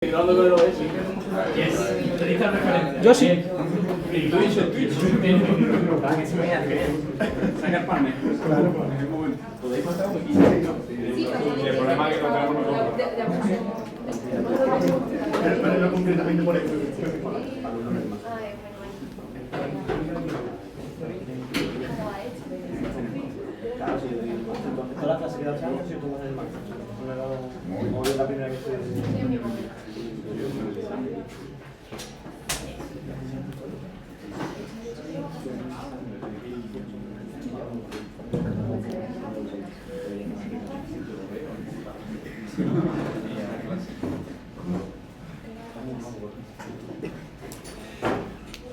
Yo sí. Claro. ¿Podéis pasar un poquito? El problema es que lo tenemos nosotros. No concretamente por eso. Claro, sí, toda la clase que da chance, si tú vas en el máximo. Como es la primera vez que estoy.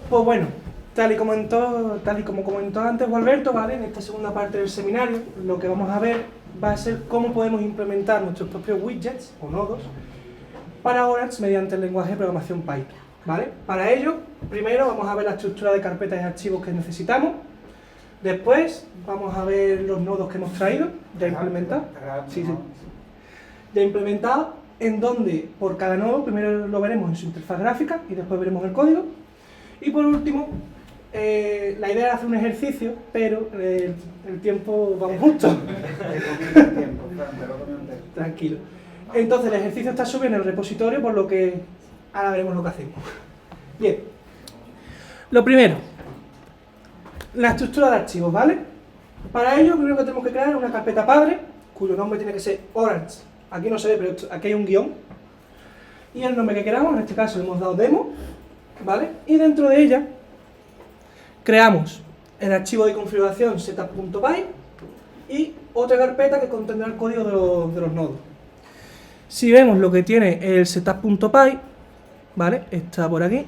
Pues bueno, tal y como comentó antes Gualberto, ¿vale? En esta segunda parte del seminario, lo que vamos a ver va a ser cómo podemos implementar nuestros propios widgets o nodos para Orange mediante el lenguaje de programación Python, ¿vale? Para ello, primero vamos a ver la estructura de carpetas y archivos que necesitamos. Después vamos a ver los nodos que hemos traído, ya implementados. Ya implementados, en donde por cada nodo primero lo veremos en su interfaz gráfica y después veremos el código. Y por último, la idea es hacer un ejercicio, pero el tiempo va justo. Tranquilo. Entonces el ejercicio está subido en el repositorio, por lo que ahora veremos lo que hacemos. Bien. Lo primero, la estructura de archivos, ¿vale? Para ello, lo primero que tenemos que crear es una carpeta padre, cuyo nombre tiene que ser Orange. Aquí no se ve, pero aquí hay un guión. Y el nombre que queramos, en este caso le hemos dado demo, ¿vale? Y dentro de ella creamos el archivo de configuración setup.py y otra carpeta que contendrá el código de los nodos. Si vemos lo que tiene el setup.py, ¿vale? Está por aquí.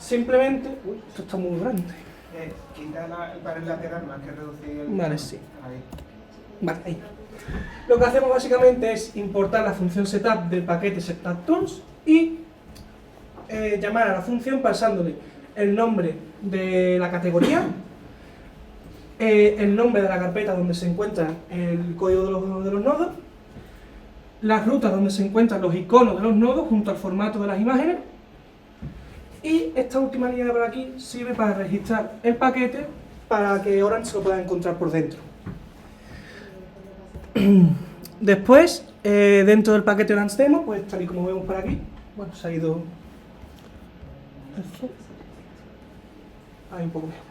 Simplemente... Uy, esto está muy grande. Quita el panel lateral más que reducir el... Vale, sí. Ahí. Vale, ahí. Lo que hacemos básicamente es importar la función setup del paquete setuptools y llamar a la función pasándole el nombre de la categoría, el nombre de la carpeta donde se encuentra el código de los nodos, las rutas donde se encuentran los iconos de los nodos junto al formato de las imágenes, y esta última línea de por aquí sirve para registrar el paquete para que Orange lo pueda encontrar por dentro. Después, dentro del paquete Orange Demo, pues tal y como vemos por aquí, bueno, se ha ido... Ahí un poco mejor.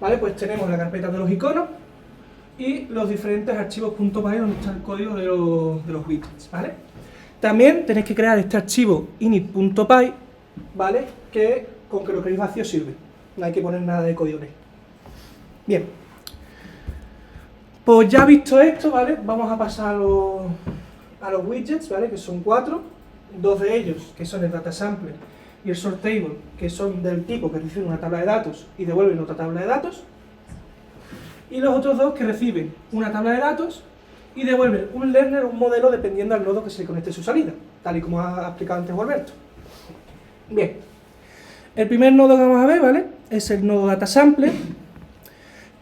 Vale, pues tenemos la carpeta de los iconos y los diferentes archivos .py donde está el código de los widgets, ¿vale? También tenéis que crear este archivo init.py, ¿vale? Que con que lo queréis vacío sirve. No hay que poner nada de código en él. Bien. Pues ya visto esto, ¿vale? Vamos a pasar a los widgets, ¿vale? Que son 4. 2 de ellos, que son el data sampler y el sort table, que son del tipo que reciben una tabla de datos y devuelven otra tabla de datos. Y los otros 2 que reciben una tabla de datos y devuelven un learner o un modelo dependiendo del nodo que se le conecte su salida, tal y como ha explicado antes Alberto. Bien. El primer nodo que vamos a ver, ¿vale? Es el nodo data sampler,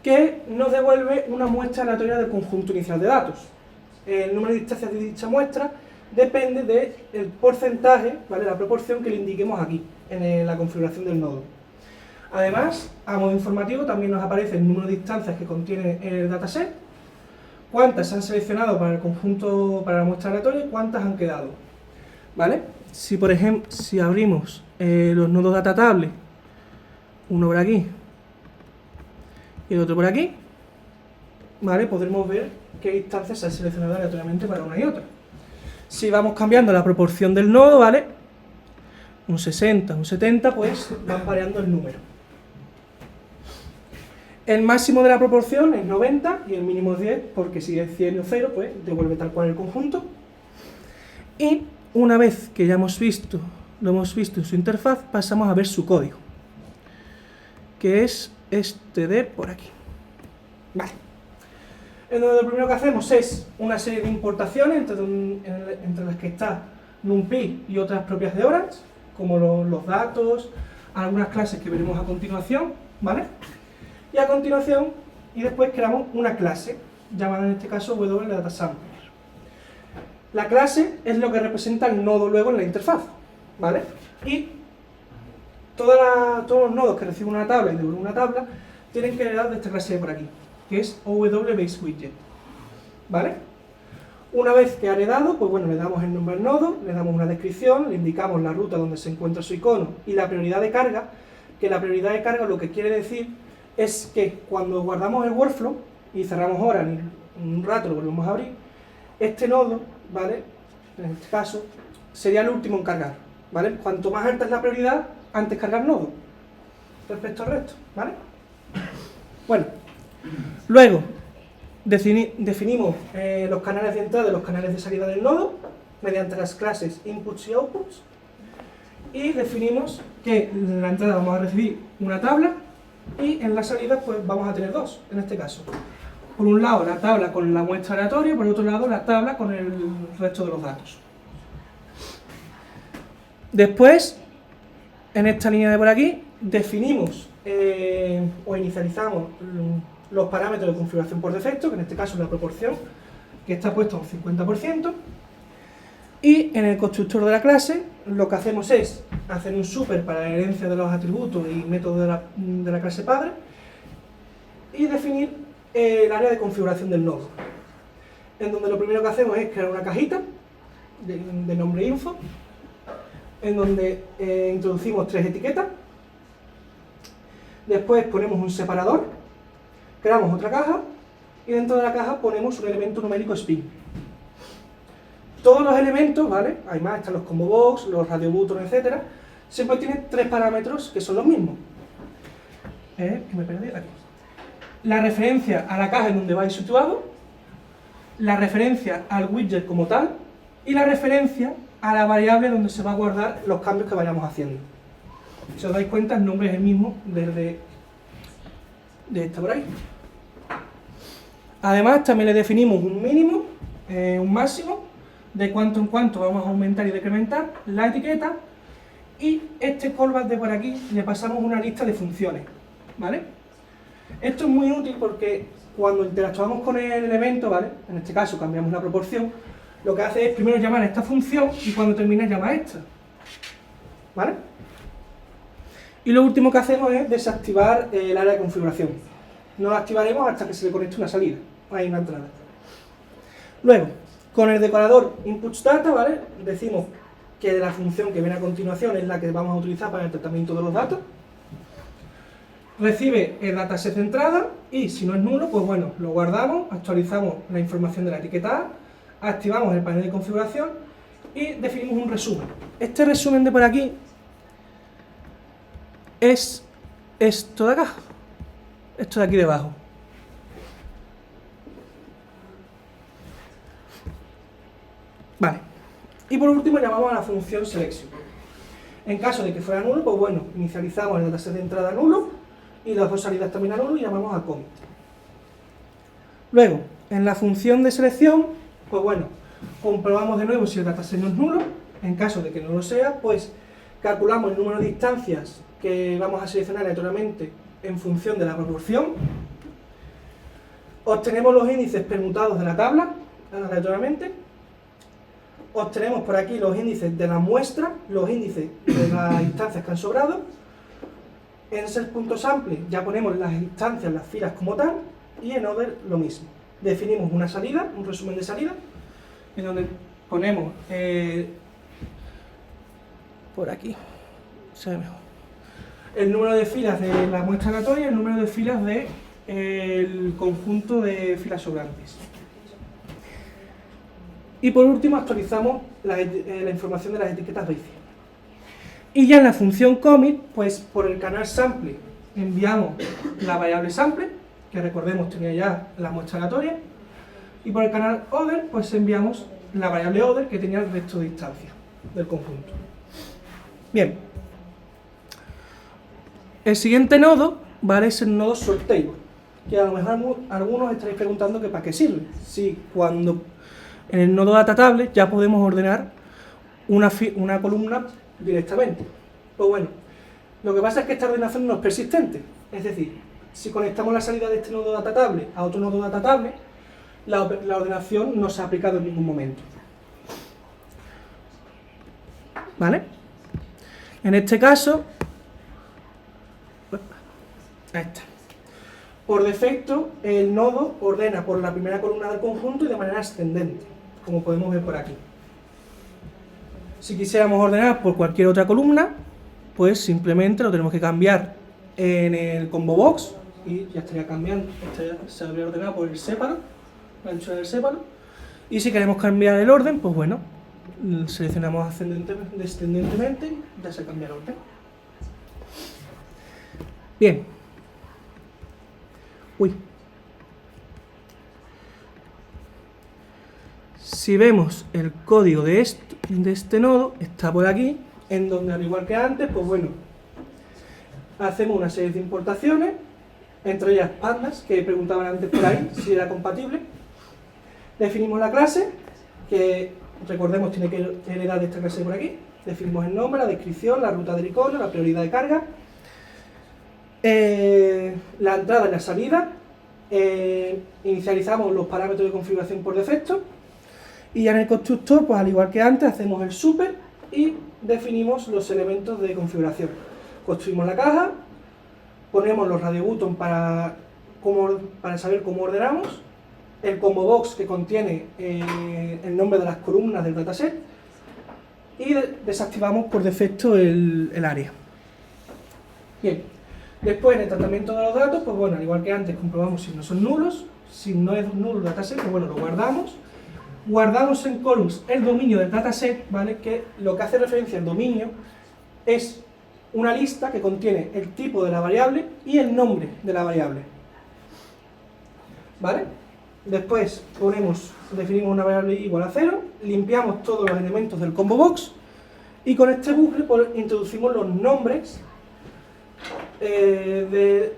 que nos devuelve una muestra aleatoria del conjunto inicial de datos. El número de instancias de dicha muestra depende del porcentaje, ¿vale? La proporción que le indiquemos aquí, en la configuración del nodo. Además, a modo informativo también nos aparece el número de instancias que contiene el dataset, cuántas se han seleccionado para el conjunto, para la muestra aleatoria y cuántas han quedado, ¿vale? Si por ejemplo, si abrimos los nodos data table, uno por aquí y el otro por aquí, ¿vale? Podremos ver qué instancias se han seleccionado aleatoriamente para una y otra. Si vamos cambiando la proporción del nodo, ¿vale? Un 60, un 70, pues van variando el número. El máximo de la proporción es 90 y el mínimo es 10, porque si es 100 o 0, pues devuelve tal cual el conjunto. Y una vez que ya lo hemos visto en su interfaz, pasamos a ver su código, que es este de por aquí. Vale. En donde lo primero que hacemos es una serie de importaciones entre las que está NumPy y otras propias de Orange, como los datos, algunas clases que veremos a continuación, ¿vale? Y a continuación, y después creamos una clase, llamada en este caso WDataSampler. La clase es lo que representa el nodo luego en la interfaz, ¿vale? Y todos los nodos que reciben una tabla y devuelven una tabla tienen que heredar de esta clase de por aquí, que es OW-BaseWidget, ¿vale? Una vez que ha heredado, pues bueno, le damos el nombre al nodo, le damos una descripción, le indicamos la ruta donde se encuentra su icono y la prioridad de carga, que la prioridad de carga lo que quiere decir es que cuando guardamos el workflow y cerramos ahora, en un rato lo volvemos a abrir, este nodo, ¿vale? En este caso, sería el último en cargar, ¿vale? Cuanto más alta es la prioridad, antes cargar el nodo, respecto al resto, ¿vale? Bueno, luego definimos los canales de entrada y los canales de salida del nodo mediante las clases inputs y outputs, y definimos que en la entrada vamos a recibir una tabla y en la salida pues vamos a tener dos, en este caso. Por un lado la tabla con la muestra aleatoria, por otro lado la tabla con el resto de los datos. Después, en esta línea de por aquí, definimos o inicializamos los parámetros de configuración por defecto, que en este caso es la proporción, que está puesto a un 50%, y en el constructor de la clase lo que hacemos es hacer un super para la herencia de los atributos y métodos de la clase padre, y definir el área de configuración del nodo, en donde lo primero que hacemos es crear una cajita de nombre info, en donde introducimos 3 etiquetas, después ponemos un separador, creamos otra caja y dentro de la caja ponemos un elemento numérico spin. Todos los elementos, ¿vale? Además están los combo box, los radio button, etc. Siempre tienen 3 parámetros que son los mismos. Que me perdí aquí. La referencia a la caja en donde vais situado, la referencia al widget como tal y la referencia a la variable donde se va a guardar los cambios que vayamos haciendo. Si os dais cuenta, el nombre es el mismo desde esta por ahí. Además, también le definimos un mínimo, un máximo, de cuánto en cuánto vamos a aumentar y decrementar la etiqueta, y este callback de por aquí le pasamos una lista de funciones, ¿vale? Esto es muy útil porque cuando interactuamos con el elemento, ¿vale? En este caso cambiamos la proporción, lo que hace es primero llamar a esta función y cuando termina llama a esta, ¿vale? Y lo último que hacemos es desactivar el área de configuración. No lo activaremos hasta que se le conecte una salida, hay una entrada. Luego, con el decorador inputsData, ¿vale? Decimos que la función que viene a continuación es la que vamos a utilizar para el tratamiento de los datos. Recibe el dataset de entrada y si no es nulo, pues bueno, lo guardamos, actualizamos la información de la etiqueta A, activamos el panel de configuración y definimos un resumen. Este resumen de por aquí es esto de acá, esto de aquí debajo. Vale. Y por último llamamos a la función selection. En caso de que fuera nulo, pues bueno, inicializamos el dataset de entrada nulo y las dos salidas también a nulo y llamamos a commit. Luego, en la función de selección, pues bueno, comprobamos de nuevo si el dataset no es nulo. En caso de que no lo sea, pues calculamos el número de instancias que vamos a seleccionar aleatoriamente en función de la proporción. Obtenemos los índices permutados de la tabla aleatoriamente. Obtenemos por aquí los índices de la muestra, los índices de las instancias que han sobrado. En set.sample ya ponemos las instancias, las filas como tal, y en order lo mismo. Definimos una salida, un resumen de salida, en donde ponemos por aquí, se ve mejor, el número de filas de la muestra aleatoria y el número de filas del conjunto de filas sobrantes. Y por último actualizamos la información de las etiquetas base. Y ya en la función commit, pues por el canal sample enviamos la variable sample, que recordemos tenía ya la muestra aleatoria, y por el canal other, pues enviamos la variable other que tenía el resto de instancias del conjunto. Bien. El siguiente nodo, ¿vale? Es el nodo sortable, que a lo mejor algunos estaréis preguntando que para qué sirve. Si cuando en el nodo datatable ya podemos ordenar una columna directamente. Pues bueno, lo que pasa es que esta ordenación no es persistente. Es decir, si conectamos la salida de este nodo datatable a otro nodo datatable, la ordenación no se ha aplicado en ningún momento. ¿vale? En este caso, ahí está. Por defecto, el nodo ordena por la primera columna del conjunto y de manera ascendente, como podemos ver por aquí. Si quisiéramos ordenar por cualquier otra columna, pues simplemente lo tenemos que cambiar en el combo box y ya estaría cambiando. Este se habría ordenado por el séparo, la anchura del séparo. Y si queremos cambiar el orden, pues bueno, seleccionamos descendentemente y ya se cambia el orden. Bien. Uy. Si vemos el código de este nodo, está por aquí, en donde al igual que antes, pues bueno, hacemos una serie de importaciones, entre ellas pandas, que preguntaban antes por ahí si era compatible. Definimos la clase, que recordemos tiene que heredar de esta clase por aquí. Definimos el nombre, la descripción, la ruta del icono, la prioridad de carga, la entrada y la salida. Inicializamos los parámetros de configuración por defecto. Y ya en el constructor, pues al igual que antes, hacemos el super y definimos los elementos de configuración. Construimos la caja, ponemos los radio button para saber cómo ordenamos, el combo box que contiene el nombre de las columnas del dataset y desactivamos por defecto el área. Bien, después en el tratamiento de los datos, pues bueno, al igual que antes comprobamos si no son nulos, si no es nulo el dataset, pues bueno, lo guardamos. Guardamos en columns el dominio del dataset, ¿vale? Que lo que hace referencia al dominio es una lista que contiene el tipo de la variable y el nombre de la variable, ¿vale? Después definimos una variable igual a 0, limpiamos todos los elementos del combo box y con este bucle pues, introducimos los nombres de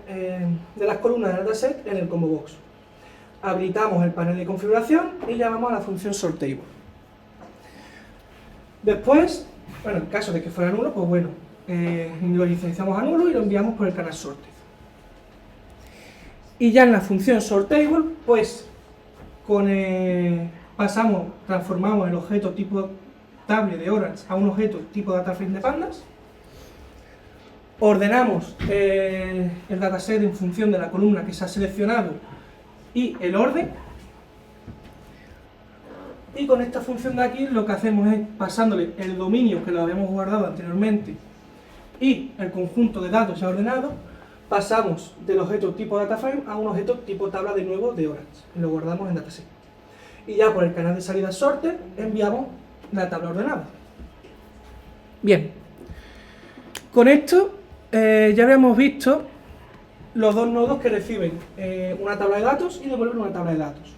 las columnas del dataset en el combo box. Habilitamos el panel de configuración y llamamos a la función sortable. Después, bueno, en caso de que fuera nulo, pues bueno, lo inicializamos a nulo y lo enviamos por el canal sorted. Y ya en la función sortable, pues transformamos el objeto tipo table de Orange a un objeto tipo dataframe de pandas. Ordenamos el dataset en función de la columna que se ha seleccionado y el orden, y con esta función de aquí lo que hacemos es pasándole el dominio que lo habíamos guardado anteriormente y el conjunto de datos ya ordenado, pasamos del objeto tipo dataframe a un objeto tipo tabla de nuevo de Orange y lo guardamos en dataset. Y ya por el canal de salida sorted enviamos la tabla ordenada. Bien, con esto ya habíamos visto los dos nodos que reciben una tabla de datos y devuelven una tabla de datos.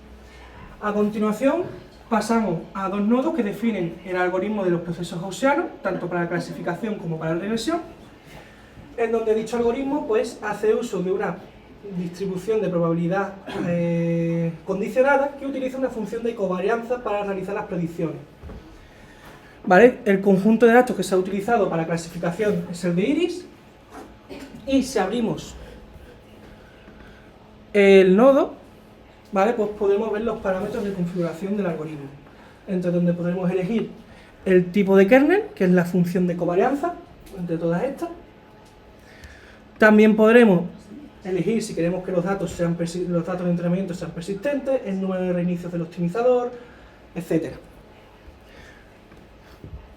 A continuación pasamos a dos nodos que definen el algoritmo de los procesos gaussianos, tanto para la clasificación como para la regresión, en donde dicho algoritmo pues, hace uso de una distribución de probabilidad condicionada que utiliza una función de covarianza para realizar las predicciones. ¿Vale? El conjunto de datos que se ha utilizado para la clasificación es el de iris, y si abrimos el nodo, ¿vale? Pues podemos ver los parámetros de configuración del algoritmo, entre donde podremos elegir el tipo de kernel, que es la función de covarianza, entre todas estas. También podremos elegir si queremos que los datos de entrenamiento sean persistentes, el número de reinicios del optimizador, etc.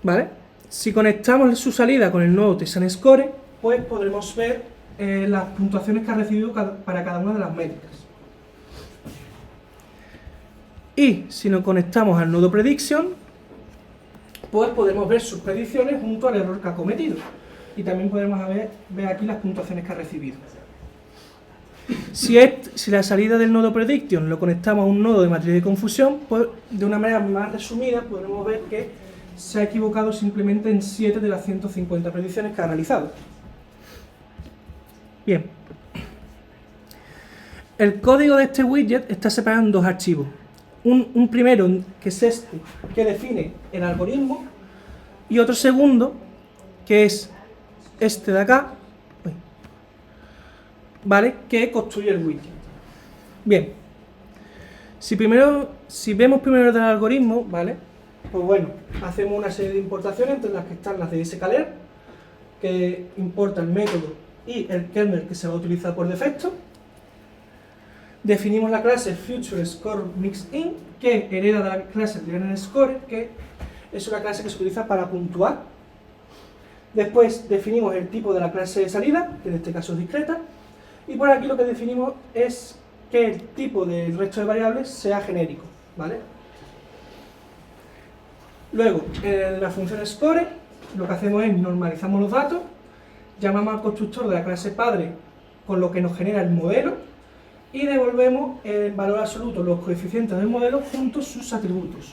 ¿Vale? Si conectamos su salida con el nodo TSAN-Score, pues podremos ver las puntuaciones que ha recibido para cada una de las métricas. Y si nos conectamos al nodo Prediction, pues podemos ver sus predicciones junto al error que ha cometido. Y también podemos ver aquí las puntuaciones que ha recibido. Si la salida del nodo Prediction lo conectamos a un nodo de matriz de confusión, pues de una manera más resumida podremos ver que se ha equivocado simplemente en 7 de las 150 predicciones que ha realizado. Bien. El código de este widget está separado en dos archivos. Un primero, que es este, que define el algoritmo, y otro segundo, que es este de acá, ¿vale? Que construye el widget. Bien. Si vemos primero el del algoritmo, ¿vale? Pues bueno, hacemos una serie de importaciones entre las que están las de sklearn, que importa el método y el kernel que se va a utilizar por defecto. Definimos la clase FutureScoreMixIn, que hereda de la clase LearnerScore, que es una clase que se utiliza para puntuar. Después definimos el tipo de la clase de salida, que en este caso es discreta, y por aquí lo que definimos es que el tipo del resto de variables sea genérico, ¿vale? Luego, en la función score, lo que hacemos es normalizamos los datos, llamamos al constructor de la clase padre con lo que nos genera el modelo y devolvemos el valor absoluto, los coeficientes del modelo juntos sus atributos.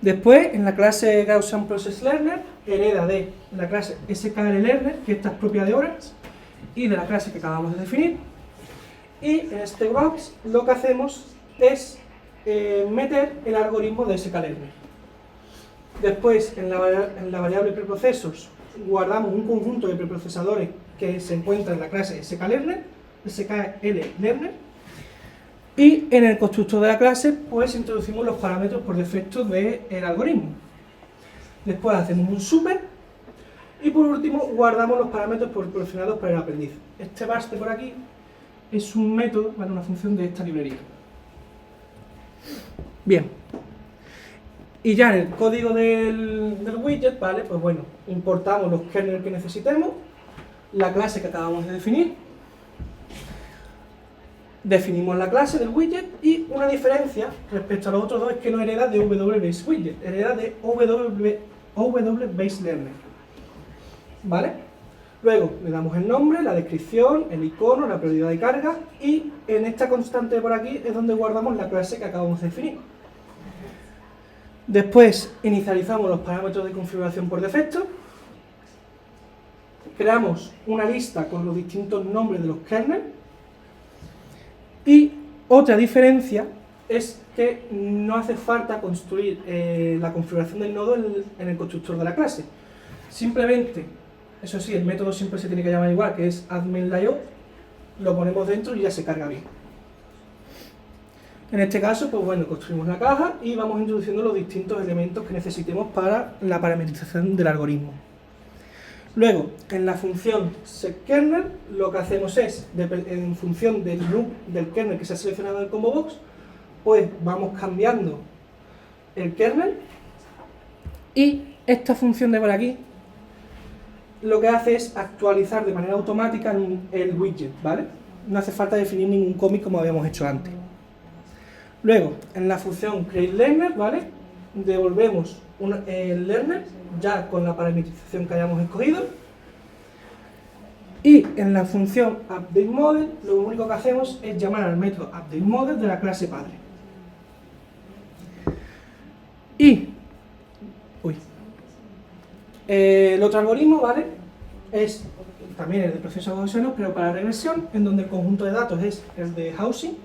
Después, en la clase Gaussian Process Learner, hereda de la clase sklearner, que esta es propia de Orange, y de la clase que acabamos de definir. Y en este box lo que hacemos es meter el algoritmo de sklearner. Después, en la variable preprocesos, guardamos un conjunto de preprocesadores que se encuentra en la clase sklearner, y en el constructor de la clase, pues introducimos los parámetros por defecto del algoritmo. Después hacemos un super, y por último guardamos los parámetros proporcionados para el aprendiz. Este bars de por aquí es un método, ¿vale? Una función de esta librería. Bien. Y ya en el código del widget, ¿vale? Pues bueno, importamos los kernels que necesitemos, la clase que acabamos de definir, definimos la clase del widget y una diferencia respecto a los otros dos es que no hereda de W-Base-Widget, hereda de W-Base-Learner, ¿vale? Luego le damos el nombre, la descripción, el icono, la prioridad de carga y en esta constante de por aquí es donde guardamos la clase que acabamos de definir. Después inicializamos los parámetros de configuración por defecto, creamos una lista con los distintos nombres de los kernels y otra diferencia es que no hace falta construir la configuración del nodo en el constructor de la clase. Simplemente, eso sí, el método siempre se tiene que llamar igual, que es admin.layout, lo ponemos dentro y ya se carga bien. En este caso, pues bueno, construimos la caja y vamos introduciendo los distintos elementos que necesitemos para la parametrización del algoritmo. Luego, en la función setKernel, lo que hacemos es, en función del loop del kernel que se ha seleccionado en el combo box, pues vamos cambiando el kernel y esta función de por aquí lo que hace es actualizar de manera automática el widget, ¿vale? No hace falta definir ningún commit como habíamos hecho antes. Luego, en la función createLearner, ¿vale? Devolvemos el learner ya con la parametrización que hayamos escogido. Y en la función updateModel, lo único que hacemos es llamar al método updateModel de la clase padre. Y el otro algoritmo, ¿vale? Es también el de procesos gaussianos, pero para regresión, en donde el conjunto de datos es el de housing,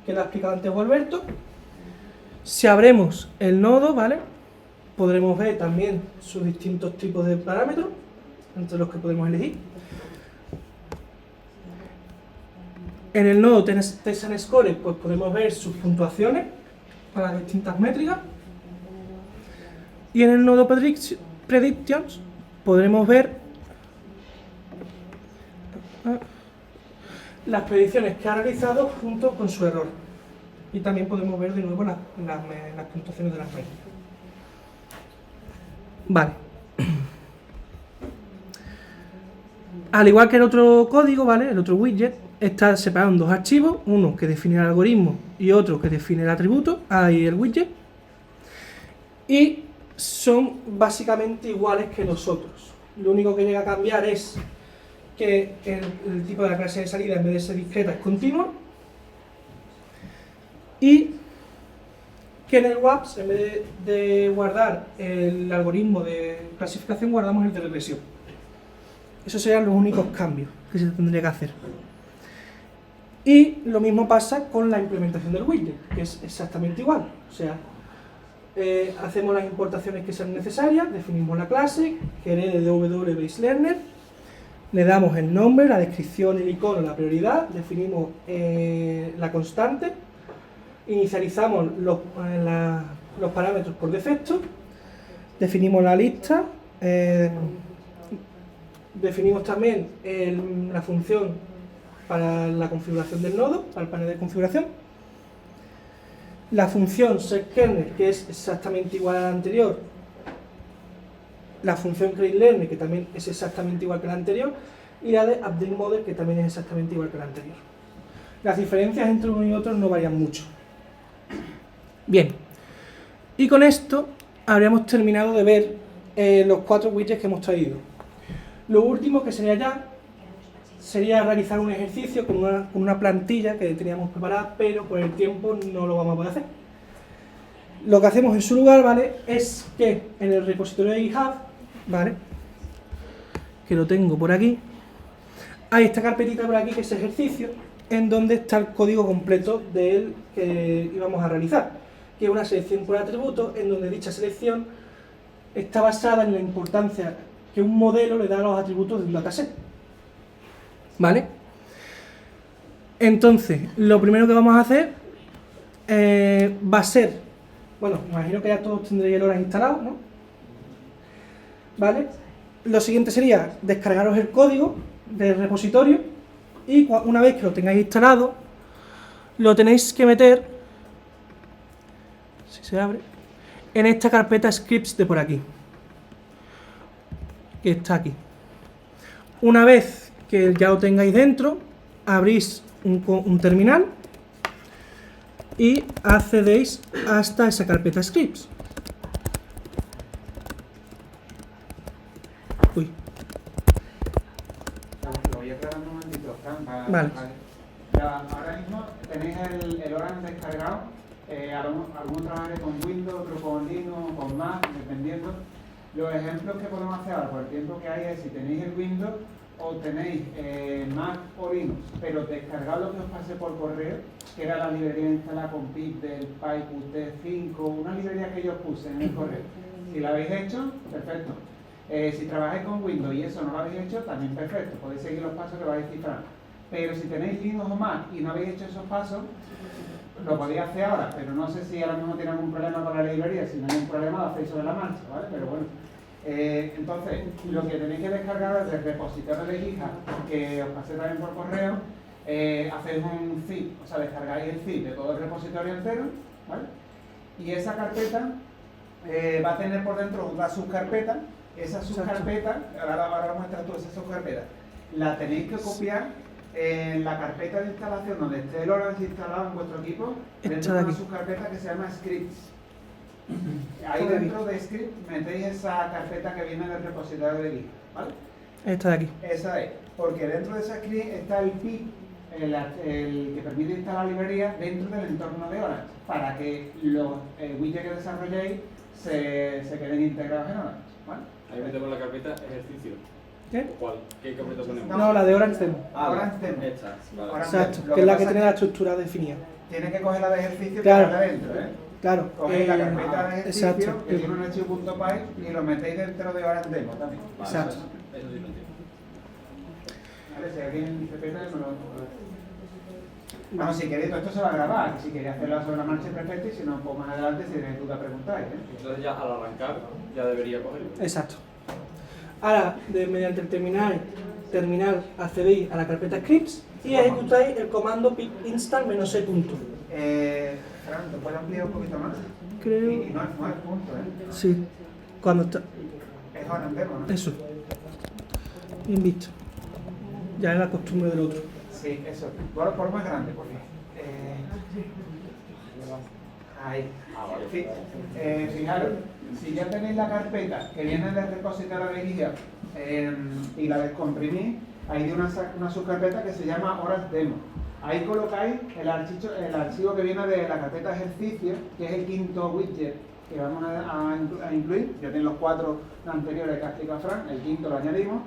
que lo ha explicado antes Alberto. Si abrimos el nodo, ¿vale? Podremos ver también sus distintos tipos de parámetros, entre los que podemos elegir. En el nodo TestAndScore, pues podemos ver sus puntuaciones para distintas métricas. Y en el nodo Predictions podremos ver las predicciones que ha realizado junto con su error. Y también podemos ver de nuevo las puntuaciones de las métricas. Vale. Al igual que el otro código, ¿vale? El otro widget está separado en dos archivos, uno que define el algoritmo y otro que define el atributo, ahí el widget. Y son básicamente iguales que los otros. Lo único que llega a cambiar es que el tipo de la clase de salida en vez de ser discreta es continua y que en el WAPS en vez de guardar el algoritmo de clasificación guardamos el de regresión. Esos serían los únicos cambios que se tendría que hacer. Y lo mismo pasa con la implementación del widget, que es exactamente igual. O sea, hacemos las importaciones que sean necesarias, definimos la clase, que herede de W-Base-Learner, le damos el nombre, la descripción, el icono, la prioridad, definimos la constante, inicializamos los parámetros por defecto, definimos la lista, definimos también la función para la configuración del nodo, para el panel de configuración, la función setKernel, que es exactamente igual a la anterior, la función createLearner, que también es exactamente igual que la anterior, y la de updateModel, que también es exactamente igual que la anterior. Las diferencias entre uno y otro no varían mucho. Bien, y con esto habríamos terminado de ver los 4 widgets que hemos traído. Lo último que sería realizar un ejercicio con una plantilla que teníamos preparada, pero por el tiempo no lo vamos a poder hacer. Lo que hacemos en su lugar, ¿vale?, es que en el repositorio de GitHub, ¿vale?, que lo tengo por aquí, hay esta carpetita por aquí que es ejercicio, en donde está el código completo del que íbamos a realizar, que es una selección por atributos, en donde dicha selección está basada en la importancia que un modelo le da a los atributos de un dataset. ¿Vale? Entonces, lo primero que vamos a hacer va a ser, bueno, imagino que ya todos tendréis el Orange instalado, ¿no? ¿Vale? Lo siguiente sería descargaros el código del repositorio y una vez que lo tengáis instalado, lo tenéis que meter, si se abre, en esta carpeta scripts de por aquí, que está aquí. Una vez que ya lo tengáis dentro, abrís un terminal y accedéis hasta esa carpeta scripts. Uy. Lo voy a aclarar un momentito, Fran. Vale. Ya, ahora mismo tenéis el Orange descargado. Algunos trabajaré con Windows, otros con Linux, con Mac, dependiendo. Los ejemplos que podemos hacer ahora, por el tiempo que hay, es si tenéis el Windows o tenéis Mac o Linux, pero descargad lo que os pasé por correo, que era la librería instalada con pip del PyQt5, una librería que yo puse en el correo. Si la habéis hecho, perfecto. Si trabajáis con Windows y eso no lo habéis hecho, también perfecto, podéis seguir los pasos que vais cifrando. Pero si tenéis Linux o Mac y no habéis hecho esos pasos, lo podéis hacer ahora, pero no sé si ahora mismo tienen algún problema con la librería. Si no hay un problema, lo hacéis sobre la marcha, ¿vale? Pero bueno. Entonces, lo que tenéis que descargar es el repositorio de GitHub, que os pasé también por correo. Hacéis un zip, o sea, descargáis el zip de todo el repositorio entero, ¿vale? Y esa carpeta va a tener por dentro una subcarpeta. Esa subcarpeta, ahora muestras tú esa subcarpeta, la tenéis que copiar en la carpeta de instalación donde esté el Orange instalado en vuestro equipo, dentro de una subcarpeta que se llama Scripts. Ahí dentro de Scripts metéis esa carpeta que viene del repositorio de GitHub, ¿vale? Esta de aquí. Esa es, porque dentro de esa script está el pip, el que permite instalar la librería dentro del entorno de Orange, para que los widgets que desarrolléis se queden integrados en Orange, ¿vale? Ahí metemos la carpeta ejercicio. ¿Qué? ¿Cuál? ¿Qué carpeta ponemos? No, la de Orange Demo. Orange Demo. Esta, vale. Orange Exacto, Demo. Lo que es la que pasa tiene la estructura definida. Tiene que coger la de ejercicio Claro. que está dentro, ¿eh? Claro. Cogéis la carpeta de ejercicio, exacto. que tiene un archivo .py, y lo metéis dentro de Orange Demo también. Vale, Exacto. Eso sí lo entiendo. Vale, si alguien dice peta, me lo... Bueno, si queréis, todo esto se va a grabar. Si queréis hacerlo sobre la marcha, perfecto, y si no, pues más adelante, si tenéis dudas, preguntáis, ¿eh? Entonces ya al arrancar ya debería cogerlo. Exacto. Ahora, mediante el terminal accedéis a la carpeta scripts y ejecutáis el comando pip install -c punto. Fran, ¿te puedes ampliar un poquito más? Creo. Y no es punto, ¿eh? Sí. Cuando está. Es Orange Demo, ¿no? Eso. Bien visto. Ya es la costumbre del otro. Sí, eso. Por más grande, por favor. Ahí. Sí. Fijaros, si ya tenéis la carpeta que viene del repositorio de GitHub y la descomprimís, hay de una subcarpeta que se llama Orange Demo. Ahí colocáis el archivo que viene de la carpeta ejercicio, que es el quinto widget que vamos a incluir. Ya tenéis los 4 anteriores que ha explicado Fran, el quinto lo añadimos.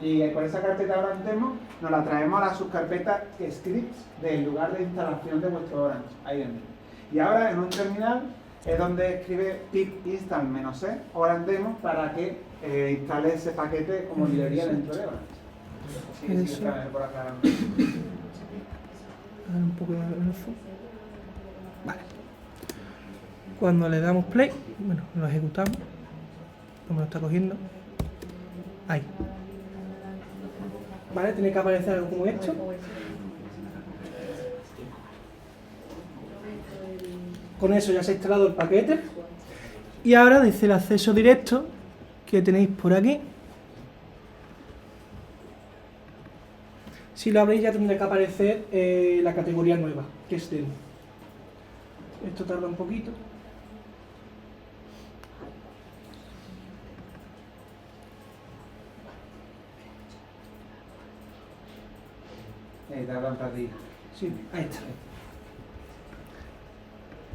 Y con esa carpeta Orange Demo nos la traemos a la subcarpeta scripts del lugar de instalación de vuestro Orange, ahí dentro. Y ahora en un terminal es donde escribe pip install -c Orange Demo para que instale ese paquete como librería dentro de Orange. Sí, por acá. A ver, un poco de info. Vale. Cuando le damos play, bueno, lo ejecutamos. No me lo está cogiendo. Ahí. Vale, tiene que aparecer algo como esto. Con eso ya se ha instalado el paquete. Y ahora desde el acceso directo que tenéis por aquí, si lo abréis ya tendrá que aparecer la categoría nueva, que es demo. Esto tarda un poquito. Tarda un ratito. Sí, ahí está.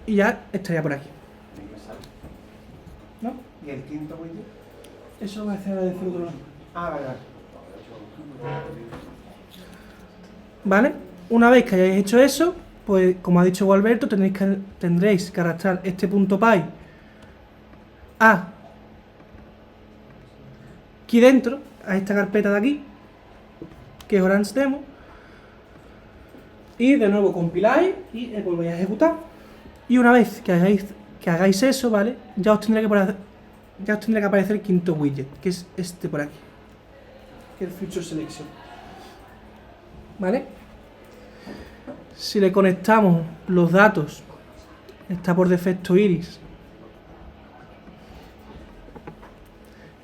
Y ya estaría por aquí. ¿No? ¿Y el quinto widget? Eso va a hacer desde otro lado. Ah, vale, vale. ¿Vale? Una vez que hayáis hecho eso, pues como ha dicho Gualberto, tendréis que arrastrar este punto .py aquí dentro, a esta carpeta de aquí, que es Orange Demo, y de nuevo compiláis y volvéis a ejecutar. Y una vez que hagáis eso, ¿vale? Ya os tendrá que aparecer el quinto widget, que es este por aquí, que es el Feature Selection. ¿Vale? Si le conectamos los datos, está por defecto Iris,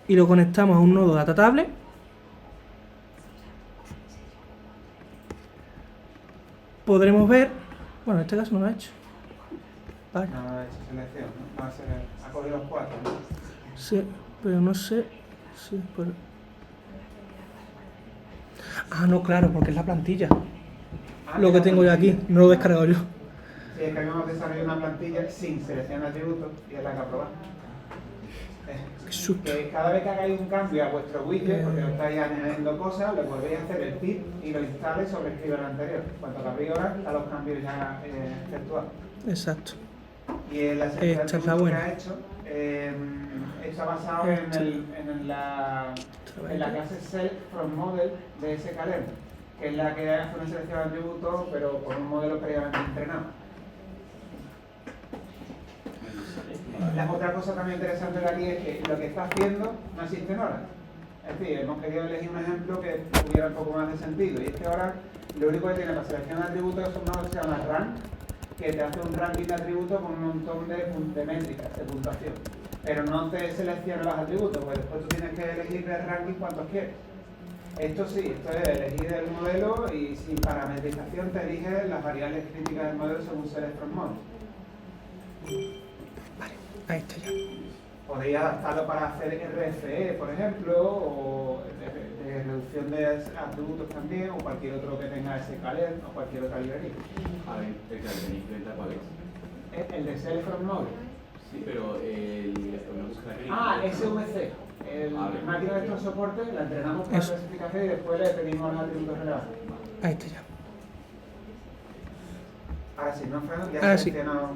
y lo conectamos a un nodo Data Table, podremos ver, bueno, en este caso no lo ha hecho. Vale. No ha hecho selección, ¿no? Ha cogido los 4, ¿no? Sí, pero no sé si por... Ah, no, claro, porque es la plantilla. Lo que tengo yo aquí, no lo he descargado yo. Sí, es que habíamos desarrollado una plantilla sin selección de atributos y es la que aprobamos. Qué susto. Que cada vez que hagáis un cambio a vuestro widget, porque os estáis añadiendo cosas, le podéis hacer el pip y lo instale sobre el escribir anterior. Cuando lo abrí ahora, a los cambios ya efectuados. Exacto. Y la selección Esta de es la atributos que buena. ha hecho está basado en la clase self from model de sklearn, que es la que hace una selección de atributos, pero con un modelo previamente entrenado. La otra cosa también interesante de aquí es que lo que está haciendo no existe en Orange. Es decir, hemos querido elegir un ejemplo que tuviera un poco más de sentido. Y es que ahora lo único que tiene la selección de atributos es un nodo que se llama rank, que te hace un ranking de atributos con un montón de métricas, de puntuación. Pero no te selecciona los atributos, porque después tú tienes que elegir del ranking cuantos quieres. Esto sí, esto es elegir el modelo y sin parametrización te elige las variables críticas del modelo según select from model. Ahí está ya. Podéis adaptarlo para hacer RFE, por ejemplo, o de reducción de atributos también, o cualquier otro que tenga sklearn o cualquier otra librería. A ver, el que tenéis frente a cuál es. El de select from model. Sí, pero el SVC. El máquina de estos soportes la entrenamos para clasificación y después le pedimos los atributos relevantes. Ahí está ya. Ahora sí, ¿no, Fran? Ya Ahora sí. seleccionado.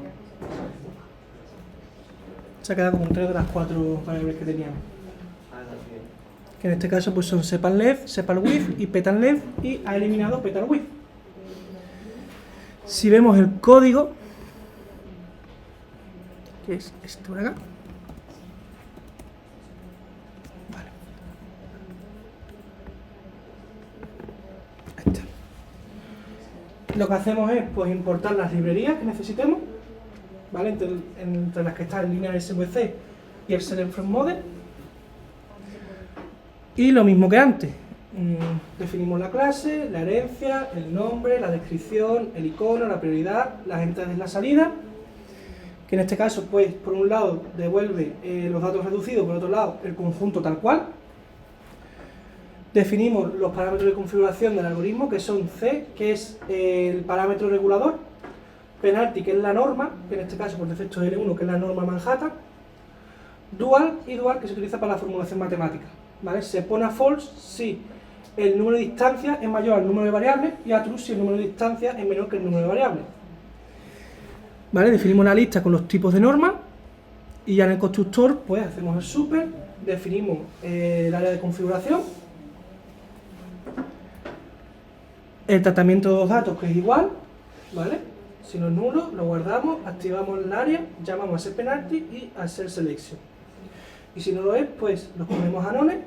Se ha quedado como un 3 de las 4 variables que teníamos. Que en este caso pues son sepal-length, sepal-width y petal-length, y ha eliminado petal-width. Si vemos el código, que es este por acá. Vale. Ahí está. Lo que hacemos es pues importar las librerías que necesitemos, ¿vale? Entre las que está el linear SVC y el select from model. Y lo mismo que antes, definimos la clase, la herencia, el nombre, la descripción, el icono, la prioridad, las entradas y la salida, que en este caso pues por un lado devuelve los datos reducidos, por otro lado el conjunto tal cual. Definimos los parámetros de configuración del algoritmo, que son C, que es el parámetro regulador, penalty, que es la norma, que en este caso por defecto es L1, que es la norma Manhattan, dual y dual, que se utiliza para la formulación matemática, ¿vale? Se pone a false si el número de instancias es mayor al número de variables, y a true si el número de instancias es menor que el número de variables. ¿Vale? Definimos la lista con los tipos de norma, y ya en el constructor pues hacemos el super, definimos el área de configuración, el tratamiento de los datos, que es igual, ¿vale? Si no es nulo, lo guardamos, activamos el área, llamamos a set penalty y a set selection. Y si no lo es, pues los ponemos a none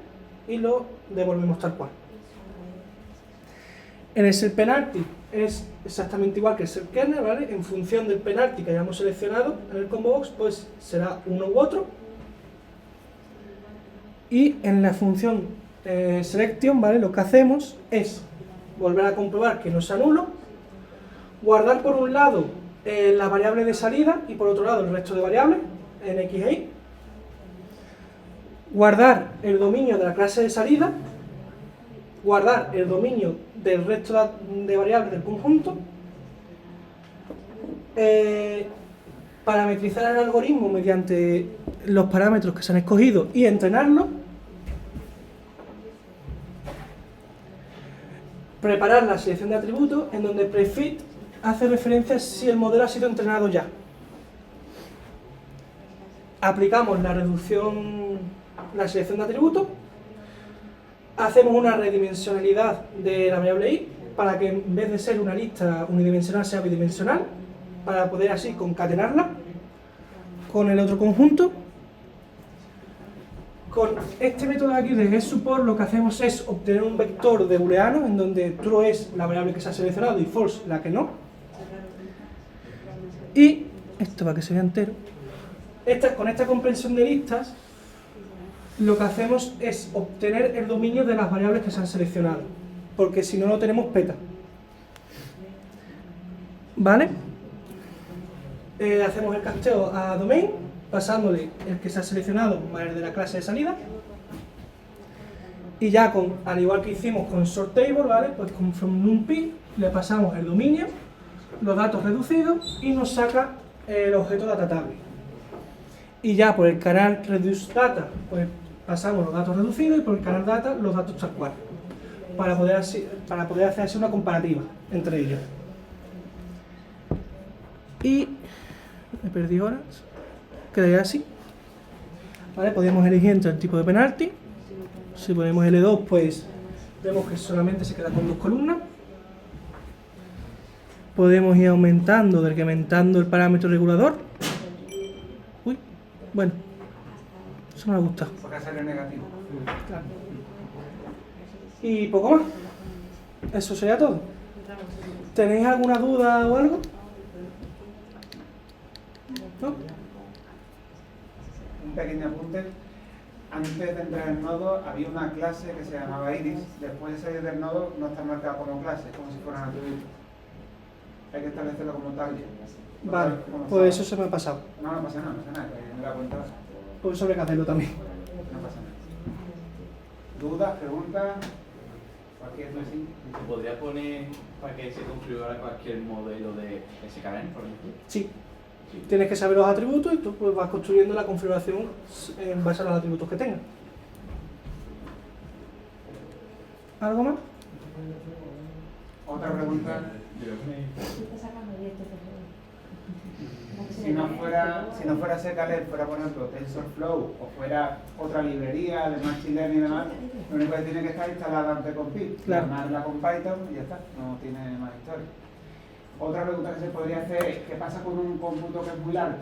y lo devolvemos tal cual. En el set penalty es exactamente igual que el set kernel, ¿vale? En función del penalty que hayamos seleccionado en el combo box, pues será uno u otro. Y en la función selection, ¿vale? Lo que hacemos es volver a comprobar que no sea nulo, guardar por un lado la variable de salida y por otro lado el resto de variables en X e Y, guardar el dominio de la clase de salida, guardar el dominio del resto de variables del conjunto, parametrizar el algoritmo mediante los parámetros que se han escogido y entrenarlo, preparar la selección de atributos en donde prefit hace referencia si el modelo ha sido entrenado ya. Aplicamos la reducción, la selección de atributos, hacemos una redimensionalidad de la variable i para que en vez de ser una lista unidimensional sea bidimensional, para poder así concatenarla con el otro conjunto. Con este método de aquí de getSupport lo que hacemos es obtener un vector de booleano en donde true es la variable que se ha seleccionado y false la que no. Y esto para que se vea entero. Con esta comprensión de listas lo que hacemos es obtener el dominio de las variables que se han seleccionado, porque si no, no tenemos peta. ¿Vale? Hacemos el casteo a domain, pasándole el que se ha seleccionado más el de la clase de salida. Y ya, al igual que hicimos con sortTable, ¿vale? Pues con from numpy le pasamos el dominio, los datos reducidos y nos saca el objeto datatable. Y ya por el canal reduceData, pues pasamos los datos reducidos y por el canal data los datos tal cual, para poder hacer así una comparativa entre ellos. Y me perdí horas, quedaría así. ¿Vale? Podemos elegir entre el tipo de penalty. Si ponemos L2, pues vemos que solamente se queda con 2 columnas. Podemos ir aumentando, decrementando el parámetro regulador. Uy, bueno, eso no me gusta. Porque hacerlo negativo. Claro. Y poco más. Eso sería todo. ¿Tenéis alguna duda o algo? ¿No? Un pequeño apunte. Antes de entrar en el nodo había una clase que se llamaba iris. Después de salir del nodo no está marcada como clase, como si fuera un atributo. Hay que establecerlo como tal. Vale, pues eso se me ha pasado. No, no pasa nada, que me da cuenta. Pues eso habrá que hacerlo también. No pasa nada. ¿Dudas, preguntas? Cualquier cosa así. ¿Se podría poner para que se configurara cualquier modelo de sklearn, por ejemplo? Sí. Tienes que saber los atributos y tú pues vas construyendo la configuración en base a los atributos que tengas. ¿Algo más? Otra pregunta. Si no fuera sklearn, fuera por ejemplo TensorFlow o fuera otra librería de Machine Learning y demás, lo único que tiene que estar instalada antes con Py, claro. Llamarla con Python y ya está, no tiene más historia. Otra pregunta que se podría hacer es, ¿qué pasa con un cómputo que es muy largo?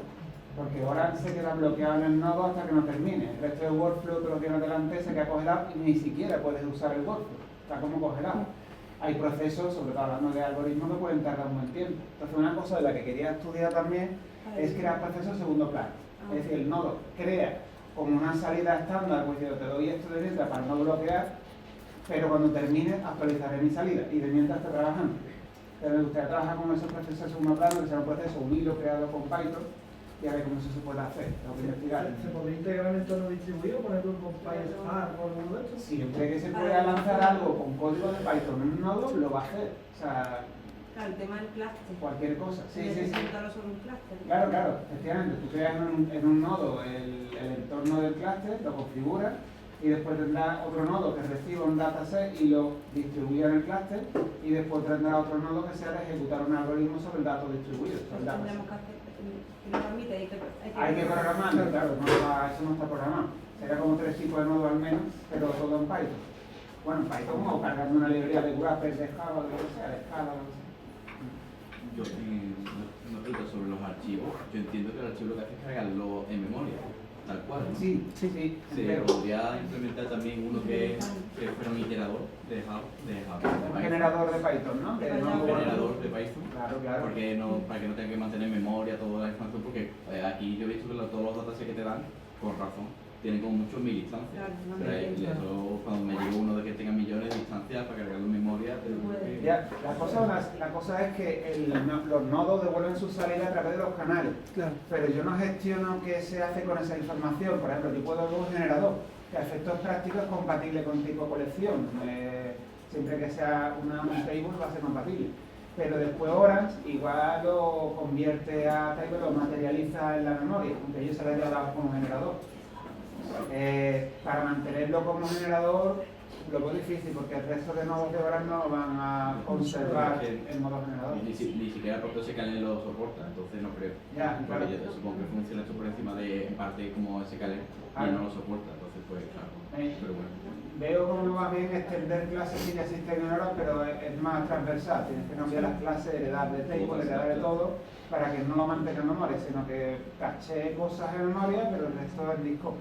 Porque ahora se queda bloqueado en el nodo hasta que no termine. El resto del workflow que lo tiene delante se queda congelado y ni siquiera puedes usar el workflow. Está como congelado. Hay procesos, sobre todo hablando de algoritmos, que pueden tardar un buen tiempo. Entonces una cosa de la que quería estudiar también es crear procesos en segundo plano. Es decir, el nodo crea como una salida estándar, pues yo te doy esto de mientras para no bloquear, pero cuando termine actualizaré mi salida y de mientras está trabajando. Pero me gustaría trabajar con esos procesos en segundo plano, que sea un proceso, un hilo creado con Python, y a ver cómo eso se puede hacer. Tengo que investigar. ¿Se podría integrar en el entorno distribuido, por ejemplo, con Python o alguno de estos? Siempre que se pueda lanzar algo con código de Python en un nodo, lo va a hacer. O sea, claro, el tema del clúster. cualquier cosa. Sí. Necesitarlo sobre un clúster. Claro, efectivamente. Tú creas en un nodo el entorno del clúster, lo configuras, y después tendrá otro nodo que reciba un dataset y lo distribuya en el clúster, y después tendrá otro nodo que sea de ejecutar un algoritmo sobre el dato distribuido. Sobre el dataset. Tendremos que hacer, que lo permite, Hay que programarlo, claro, eso no está programado. Será como 3 tipos de nodos al menos, pero todo en Python. Bueno, en Python o cargando una librería de Wrapper, de Java, de lo que sea, de Scala, lo que sea. Yo pregunta sobre los archivos. Yo entiendo que el archivo lo que hace es cargarlo en memoria, tal cual, ¿no? Sí, sí, sí. Se podría implementar también uno que fuera un iterador de Java. Un generador de Python, ¿no? Que no Un generador de Python. Claro, claro. Porque no, para que no tenga que mantener en memoria toda la información, porque aquí yo he visto que todos los datasets que te dan, con razón, tienen como muchos mil instancias. Claro, no Pero me eso, cuando me llegó uno de que tenga millones de instancias para cargarlo en memoria, Ya, la cosa es que los nodos devuelven su salida a través de los canales. Claro. Pero yo no gestiono qué se hace con esa información. Por ejemplo, yo puedo ver un generador que a efectos prácticos es compatible con tipo colección. Siempre que sea un table va a ser compatible. Pero después Orange igual lo convierte a table, lo materializa en la memoria, aunque yo se lo haya dado como generador. Para mantenerlo como generador lo veo difícil porque el resto de nodos de Orange no van a conservar el modo generador. ni siquiera el propio SKLearn lo soporta, entonces no creo. Ya, claro. Porque yo supongo que funciona esto por encima de, en parte, como SKLearn y no lo soporta, entonces pues claro. Pero bueno. Veo como va bien extender clases que ya existen en Orange, pero es más transversal. Tienes que cambiar las clases, heredar de table, heredar de todo, para que no lo mantenga en memoria, sino que caché cosas en memoria, pero el resto del disco.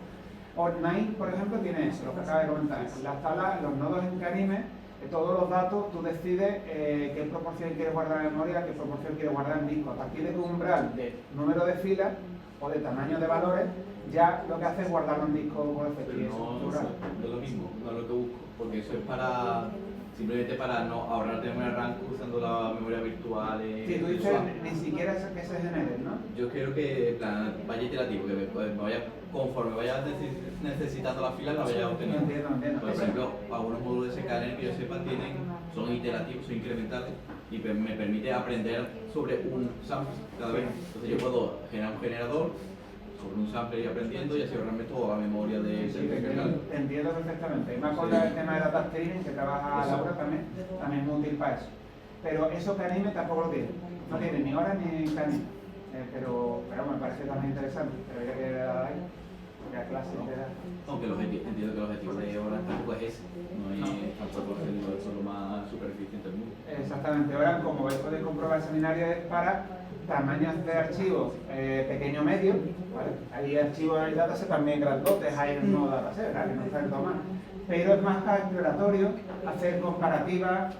Ornate, por ejemplo, tiene eso, lo que acaba de comentar. Las tablas, los nodos en Canime, todos los datos, tú decides qué proporción quieres guardar en memoria, qué proporción quieres guardar en disco. A partir de tu umbral de número de filas o de tamaño de valores, ya lo que hace es guardarlo en disco por defecto. Pero no es lo mismo, no es lo que busco, porque eso es para simplemente para no ahorrarte memoria RAM usando la memoria virtual. Sí, tú dices ni siquiera es que se genere, ¿no? Yo quiero que en plan, vaya iterativo, que me vaya, conforme vaya necesitando las filas, la vaya obteniendo. Entiendo. Por ejemplo, algunos módulos de SKLearn que yo sepa son iterativos, son incrementales y me permite aprender sobre un sample cada vez. Entonces yo puedo generar un generador sobre un sample y aprendiendo y así ahorrarme toda la memoria de ese kernel. Entiendo perfectamente. Y más con el tema de data streaming que trabaja Laura también es muy útil para eso. Pero eso Canime tampoco lo tiene. No tiene ni hora ni Canime. Pero me parece también interesante. Debería que dar ahí. La clase te da. Aunque entiendo que el objetivo de ahora tampoco es ese. No es tampoco hacerlo lo más super eficiente del mundo. Exactamente. Ahora, como podéis comprobar, el seminario es para tamaños de archivos pequeño medio, ¿vale? Hay archivos en el dataset también grandotes, hay en el nuevo dataset, ¿verdad? Que no está en todo mal. Pero es más para exploratorio, hacer comparativas,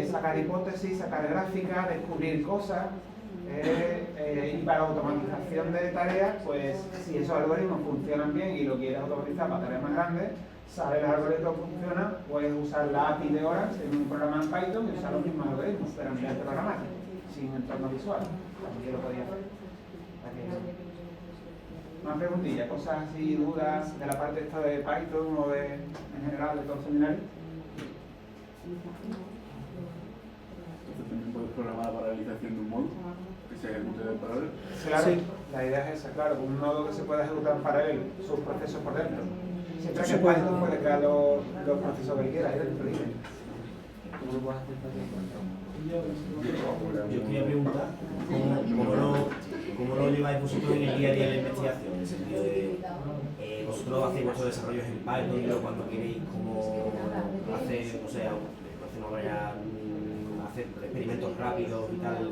sacar hipótesis, sacar gráficas, descubrir cosas. Y para automatización de tareas, pues si esos algoritmos funcionan bien y lo quieres automatizar para tareas más grandes, sabes los algoritmos funcionan, puedes usar la API de Orange en un programa en Python y usar los mismos algoritmos, pero a nivel programático, sin entorno visual. También lo podía hacer. Más preguntillas, cosas así, dudas de la parte esta de Python o de, en general de todo el seminario. Entonces también puedes programar la paralelización de un módulo que se ejecute en paralelo. Claro, Sí. la idea es esa, claro, un nodo que se pueda ejecutar en paralelo, sus procesos por dentro. Siempre Se que puede. Python puede crear los procesos que quiera ahí dentro. Yo quería preguntar cómo lo lleváis vosotros en el día a día de la investigación, en el sentido de vosotros hacéis vuestros desarrollos en Python y luego cuando queréis cómo hacer, o sea, hacer experimentos rápidos y tal,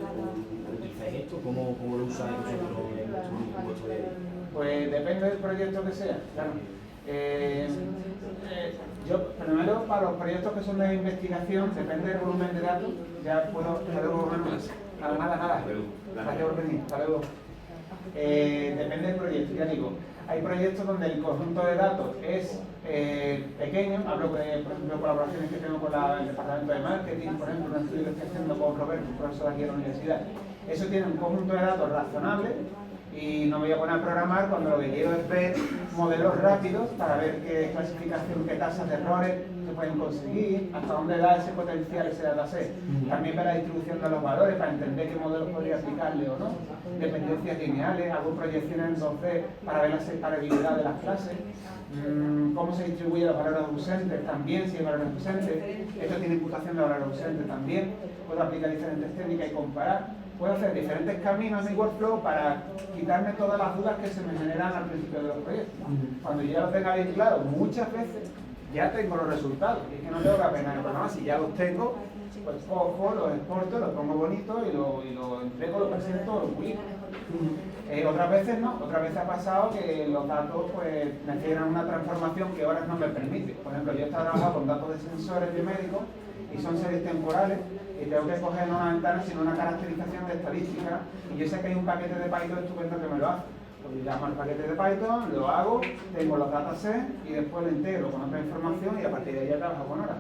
utilizáis esto, ¿cómo lo usáis vosotros en vuestro día a día? Pues depende del proyecto que sea, claro. Yo, primero, para los proyectos que son de investigación, depende del volumen de datos, ya puedo hacer el volumen más. Nada. Gracias por venir, hasta luego. Depende del proyecto, ya digo. Hay proyectos donde el conjunto de datos es pequeño, hablo de, por ejemplo, colaboraciones que tengo con el departamento de marketing, por ejemplo, un estudio que estoy haciendo con Roberto, un profesor aquí en la universidad. Eso tiene un conjunto de datos razonable y no me voy a poner a programar cuando lo que quiero es ver modelos rápidos para ver qué clasificación, qué tasas de errores se pueden conseguir, hasta dónde da ese potencial ese dataset. También ver la distribución de los valores para entender qué modelos podría aplicarle o no. Dependencias lineales, hago proyecciones en 2D para ver la separabilidad de las clases. Cómo se distribuyen los valores ausentes también, si hay valores ausentes. Esto tiene imputación de valores ausentes también. Puedo aplicar diferentes técnicas y comparar. Puedo hacer diferentes caminos en mi workflow para quitarme todas las dudas que se me generan al principio de los proyectos. Cuando yo ya lo tenga bien claro, muchas veces ya tengo los resultados. Y es que no tengo que aprender el programa. Si ya los tengo, pues cojo, los exporto, los pongo bonitos y lo entrego, lo presento, lo publico. Otras veces no, otras veces ha pasado que los datos pues necesitan una transformación que ahora no me permite. Por ejemplo, yo he estado trabajando con datos de sensores biomédicos y son series temporales y tengo que coger no una ventana sino una caracterización de estadística y yo sé que hay un paquete de Python estupendo que me lo hace. Pues llamo al paquete de Python, lo hago, tengo los datasets y después lo integro con otra información y a partir de ahí ya trabajo con horas.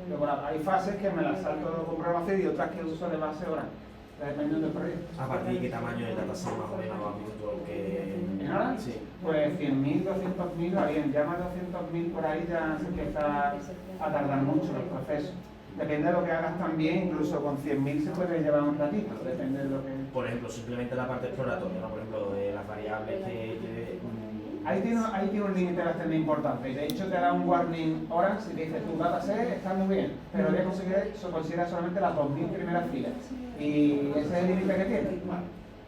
Luego hay fases que me las salto con programación y otras que uso de base horas, dependiendo del proyecto. ¿A partir de qué tamaño de dataset más o menos has visto que...? ¿En horas? Sí. Pues 100.000, 200.000 va bien, ya más de 200.000 por ahí ya se empieza a tardar mucho el proceso. Depende de lo que hagas también, incluso con 100.000 se puede llevar un ratito, depende de lo que... Por ejemplo, simplemente la parte exploratoria, ¿no? Por ejemplo, de las variables que Ahí tiene un límite bastante importante y de hecho te da un warning Orange y te dice tu dataset está muy bien, pero voy a considerar solamente las 2.000 primeras filas y ese es el límite que tiene.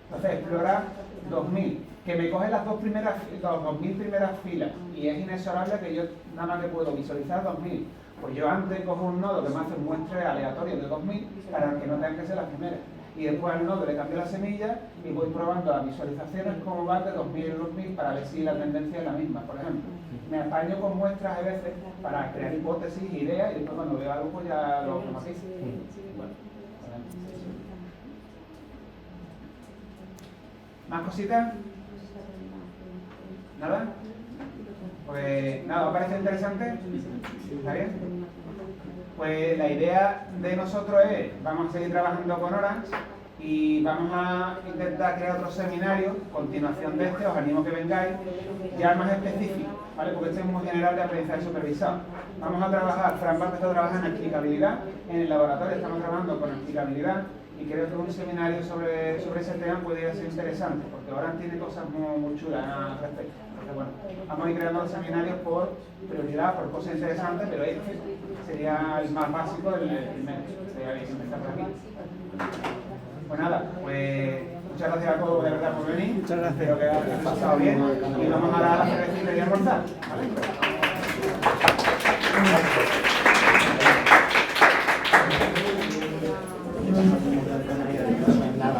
Entonces explora 2.000, que me coge las 2.000 primeras filas y es inexorable que yo nada más que puedo visualizar 2.000. Pues yo antes cojo un nodo que me hace un muestre aleatorio de 2.000 para que no tengan que ser las primeras. Y después al nodo le cambio la semilla y voy probando las visualizaciones cómo van de 2000 en 2000 para ver si la tendencia es la misma, por ejemplo. Me apaño con muestras a veces para crear hipótesis, ideas y después cuando veo algo pues ya lo automatizo. Bueno, ¿más cositas? ¿Nada? Pues nada, ¿os parece interesante? ¿Está bien? Pues la idea de nosotros es, vamos a seguir trabajando con Orange y vamos a intentar crear otro seminario, continuación de este, os animo a que vengáis, ya más específico, ¿vale? Porque este es muy general de aprendizaje supervisado. Vamos a trabajar, Fran va a empezar a trabajar en explicabilidad, en el laboratorio estamos trabajando con explicabilidad y creo que un seminario sobre ese tema podría ser interesante, porque Orange tiene cosas muy chulas al respecto. Entonces, bueno, vamos a ir creando los seminarios por prioridad, por cosas interesantes, pero ahí sería el más básico, el primero, sería bien empezar por aquí. Pues nada, pues muchas gracias a todos de verdad por venir. Muchas gracias. Espero que hayáis pasado bien y vamos a dar la cervecita y a almorzar, ¿vale? Nada,